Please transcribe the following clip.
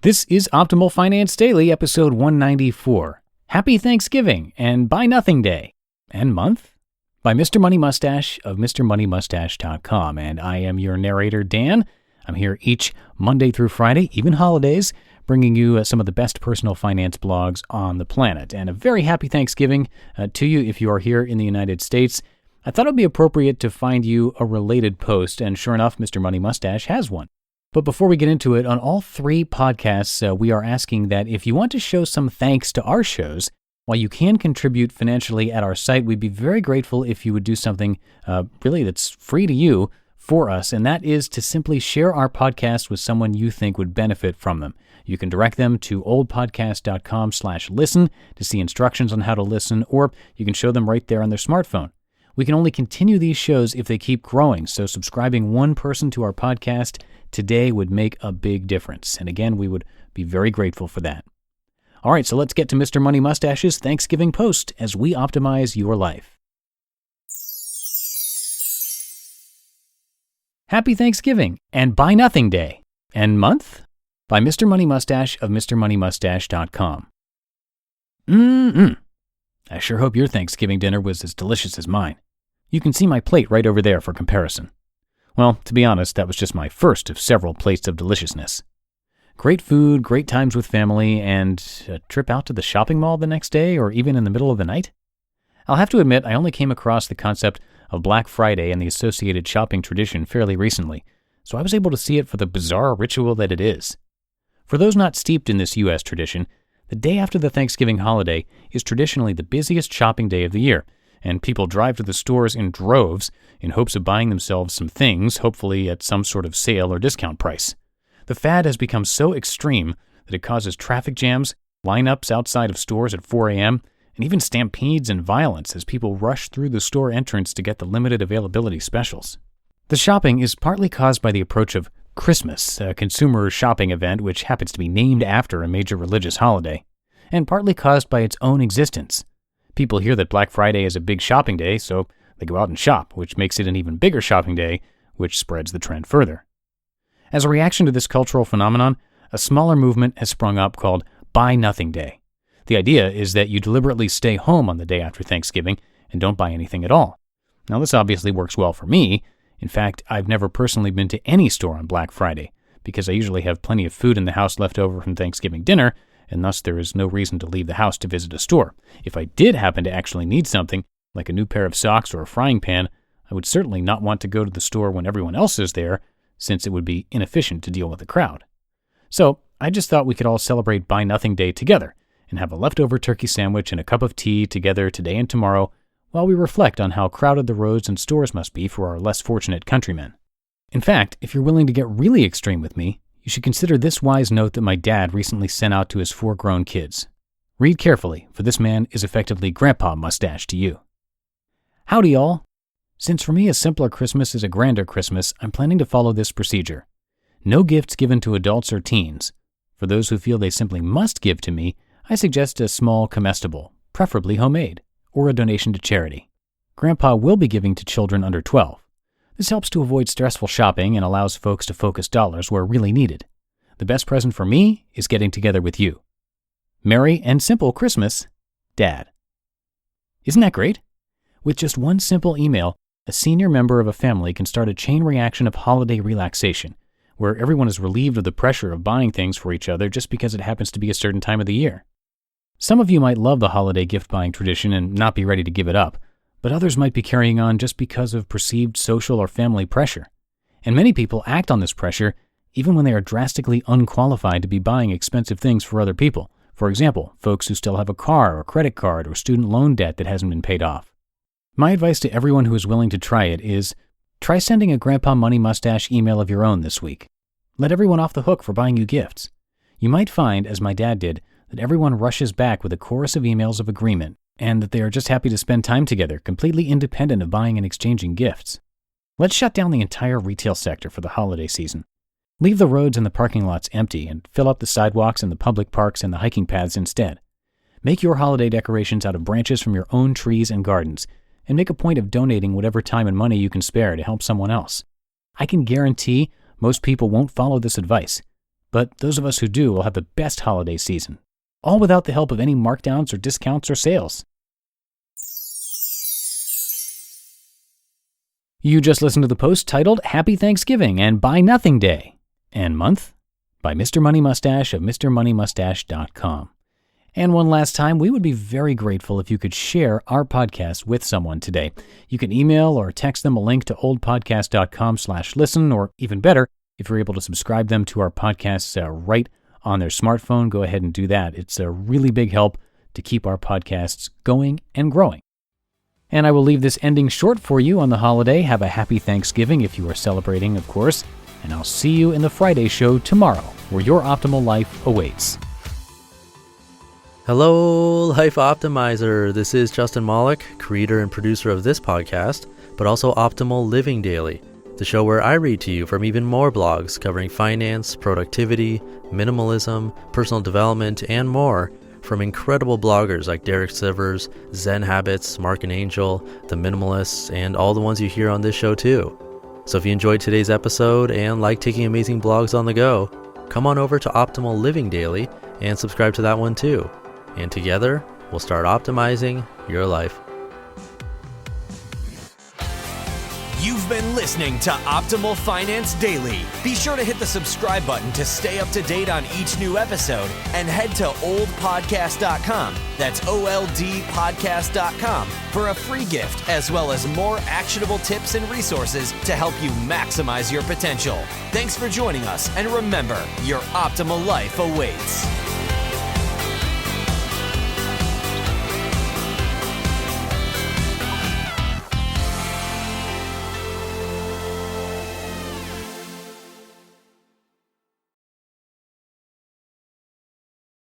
This is Optimal Finance Daily, episode 194. Happy Thanksgiving and Buy Nothing Day and Month by Mr. Money Mustache of MrMoneyMustache.com. And I am your narrator, Dan. I'm here each Monday through Friday, even holidays, bringing you some of the best personal finance blogs on the planet. And a very happy Thanksgiving to you if you are here in the United States. I thought it would be appropriate to find you a related post, and sure enough, Mr. Money Mustache has one. But before we get into it, on all three podcasts, we are asking that if you want to show some thanks to our shows, while you can contribute financially at our site, we'd be very grateful if you would do something really that's free to you for us, and that is to simply share our podcast with someone you think would benefit from them. You can direct them to oldpodcast.com/listen to see instructions on how to listen, or you can show them right there on their smartphone. We can only continue these shows if they keep growing, so subscribing one person to our podcast today would make a big difference. And again, we would be very grateful for that. All right, so let's get to Mr. Money Mustache's Thanksgiving post as we optimize your life. Happy Thanksgiving and Buy Nothing Day and Month by Mr. Money Mustache of MrMoneyMustache.com. I sure hope your Thanksgiving dinner was as delicious as mine. You can see my plate right over there for comparison. Well, to be honest, that was just my first of several plates of deliciousness. Great food, great times with family, and a trip out to the shopping mall the next day or even in the middle of the night? I'll have to admit, I only came across the concept of Black Friday and the associated shopping tradition fairly recently, so I was able to see it for the bizarre ritual that it is. For those not steeped in this U.S. tradition, the day after the Thanksgiving holiday is traditionally the busiest shopping day of the year, and people drive to the stores in droves in hopes of buying themselves some things, hopefully at some sort of sale or discount price. The fad has become so extreme that it causes traffic jams, lineups outside of stores at 4 a.m., and even stampedes and violence as people rush through the store entrance to get the limited availability specials. The shopping is partly caused by the approach of Christmas, a consumer shopping event which happens to be named after a major religious holiday, and partly caused by its own existence. People hear that Black Friday is a big shopping day, so they go out and shop, which makes it an even bigger shopping day, which spreads the trend further. As a reaction to this cultural phenomenon, a smaller movement has sprung up called Buy Nothing Day. The idea is that you deliberately stay home on the day after Thanksgiving and don't buy anything at all. Now, this obviously works well for me. In fact, I've never personally been to any store on Black Friday because I usually have plenty of food in the house left over from Thanksgiving dinner, and thus there is no reason to leave the house to visit a store. If I did happen to actually need something, like a new pair of socks or a frying pan, I would certainly not want to go to the store when everyone else is there, since it would be inefficient to deal with the crowd. So I just thought we could all celebrate Buy Nothing Day together and have a leftover turkey sandwich and a cup of tea together today and tomorrow while we reflect on how crowded the roads and stores must be for our less fortunate countrymen. In fact, if you're willing to get really extreme with me, you should consider this wise note that my dad recently sent out to his 4 grown kids. Read carefully, for this man is effectively Grandpa Mustache to you. Howdy, y'all. Since for me a simpler Christmas is a grander Christmas, I'm planning to follow this procedure. No gifts given to adults or teens. For those who feel they simply must give to me, I suggest a small comestible, preferably homemade, or a donation to charity. Grandpa will be giving to children under 12. This helps to avoid stressful shopping and allows folks to focus dollars where really needed. The best present for me is getting together with you. Merry and simple Christmas, Dad. Isn't that great? With just one simple email, a senior member of a family can start a chain reaction of holiday relaxation, where everyone is relieved of the pressure of buying things for each other just because it happens to be a certain time of the year. Some of you might love the holiday gift-buying tradition and not be ready to give it up, but others might be carrying on just because of perceived social or family pressure. And many people act on this pressure even when they are drastically unqualified to be buying expensive things for other people. For example, folks who still have a car or credit card or student loan debt that hasn't been paid off. My advice to everyone who is willing to try it is, try sending a Grandpa Money Mustache email of your own this week. Let everyone off the hook for buying you gifts. You might find, as my dad did, that everyone rushes back with a chorus of emails of agreement, and that they are just happy to spend time together, completely independent of buying and exchanging gifts. Let's shut down the entire retail sector for the holiday season. Leave the roads and the parking lots empty and fill up the sidewalks and the public parks and the hiking paths instead. Make your holiday decorations out of branches from your own trees and gardens, and make a point of donating whatever time and money you can spare to help someone else. I can guarantee most people won't follow this advice, but those of us who do will have the best holiday season, all without the help of any markdowns or discounts or sales. You just listened to the post titled Happy Thanksgiving and Buy Nothing Day and Month by Mr. Money Mustache of MrMoneyMustache.com. And one last time, we would be very grateful if you could share our podcast with someone today. You can email or text them a link to oldpodcast.com/listen, or even better, if you're able to subscribe them to our podcasts right on their smartphone, go ahead and do that. It's a really big help to keep our podcasts going and growing. And I will leave this ending short for you on the holiday. Have a happy Thanksgiving if you are celebrating, of course. And I'll see you in the Friday show tomorrow, where your optimal life awaits. Hello, Life Optimizer. This is Justin Malik, creator and producer of this podcast, but also Optimal Living Daily, the show where I read to you from even more blogs covering finance, productivity, minimalism, personal development, and more from incredible bloggers like Derek Sivers, Zen Habits, Mark and Angel, The Minimalists, and all the ones you hear on this show too. So if you enjoyed today's episode and like taking amazing blogs on the go, come on over to Optimal Living Daily and subscribe to that one too. And together, we'll start optimizing your life. You've been listening to Optimal Finance Daily. Be sure to hit the subscribe button to stay up to date on each new episode and head to oldpodcast.com. That's OLDpodcast.com for a free gift as well as more actionable tips and resources to help you maximize your potential. Thanks for joining us, and remember, your optimal life awaits.